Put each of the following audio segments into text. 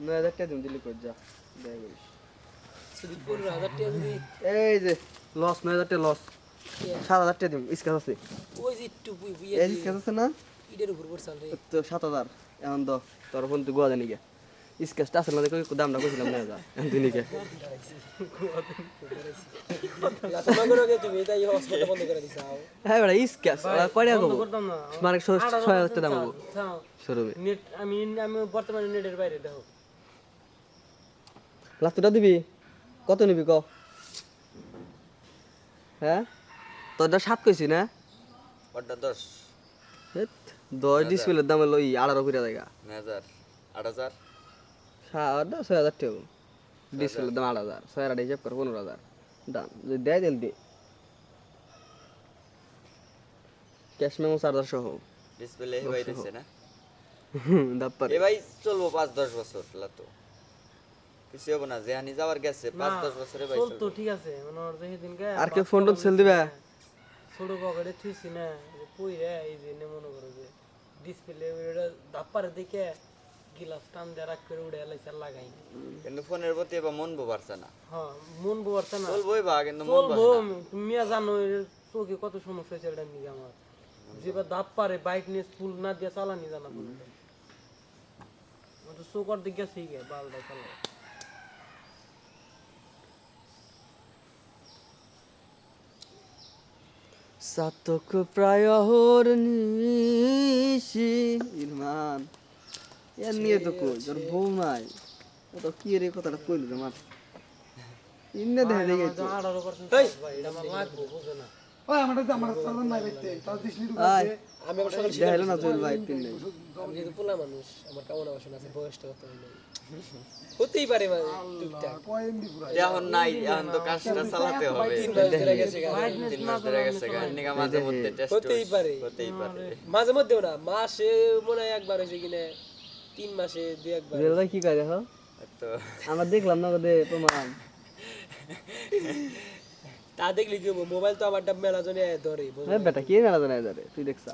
9000 টাকা দিম দিলি কই যা দেখ করিস যদি 15000 টাকা যদি এই যে লস 9000 টাকা লস 7000 টাকা দিম স্কেচ আছে ওই যে একটু বুইয়া এই স্কেচ আছে না ইডের উপর পড়ছাল রে তো 7000 এখন তো তোর ফোন তো গোয়া জানি গে স্কেচটা আসলে না কই দামটা কইছিলাম না যা এখন তুই নিকে লাতো নগরে তুমি তাই হসপিটাল বন্ধ করে দিছাও হ্যাঁ বড় স্কেচ কয়টা বন্ধ কব করতাম না মানে 6000 টাকা দাম হবো থাও শোরুমে নেট আমি বর্তমানে নেটের বাইরে দেখো লাস্টটা দিবি কত নিবি ক হ্যাঁ তোরটা 7 কইছি না ওটা 10 10 ডিসপ্লের দাম হলো 18 করে জায়গা 9000 8000 6000 টাকা ডিসপ্লের দাম 8000 6000 হিসাব কর 15000 দাম যদি দেয় দেন দি ক্যাশ মেমো চার্জার সহ ডিসপ্লে এই বাইরেছে না দাপ্পার এ ভাই চলবো 5-10 বছর লাতো কিছু হবে না যেহানি যাওয়ার গেছে 5-10 বছরে ভাই চল তো চলবো ঠিক আছে মানে ওর দেখে দিনকে আর কে ফোন টোন সেল দিবা ছোট পকেটে থুইছি না কই রে এই যে নে মনে করো যে ডিসপ্লে ওটা দাপ্পারে দেখে গিলাস টান দিয়ে রাখ করে উড়ে এলাইছে লাগাই কিন্তু ফোনের প্রতি এবার মন পারছে না হ্যাঁ মন বলছে না চলবোই বা কিন্তু মন চলবো বসে না মিয়া জানো এর চোখে কত সমস্যা হয়েছে এটা নিয়ে আমার যেবার দাপ পারে বাইক নিয়ে স্কুল না দিয়ে চালানি জানা বলতে চোখ অর্ধেক গেছে বালটা চালা সাতক প্রায় হর নিশি ইরমান এর নিয়ে তো কই তোর বউ নাই ও তো কি রে কথাটা কইলি রে মার ইন্নে দেখা দেখে তো 18% ভাই এটা আমার লাগবে বুঝে না ওই আমার সাধারণ নাই বাইতে তার দিশলি আয় আমি আবার সকাল দেখাইলো না তুই ভাই তিন নেই আমি যেহেতু পোলা মানুষ আমার কেমন অবস্থা আছে বয়সটা কত হইলো হতেই পারে মানে টুকটাক কয়েমডি পুরা এখন নাই এখন তো কাজটা চালাতে হবে 3 মাস ধরে গেছে গা। 3 মাস ধরে গেছে গান নিগা মাঝে মধ্যে টেস্ট হতেই পারে। হতেই পারে মাঝে মধ্যেও না মাসে মনে হয় একবার হয়েছে কিনা 3 মাসে 2-1 বার রেল ভাই কি কয় দেখো তো আমরা দেখলাম না ওদের প্রমাণ তা দেখলি কি হবো, মোবাইল তো আমারটা মেলা জনে ধরে বুঝলি? হ্যাঁ বেটা কে মেলা জানাই ধরে তুই দেখছা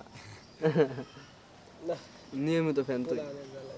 না নিয়মিত ফ্যান তুই জানে জ্বালা।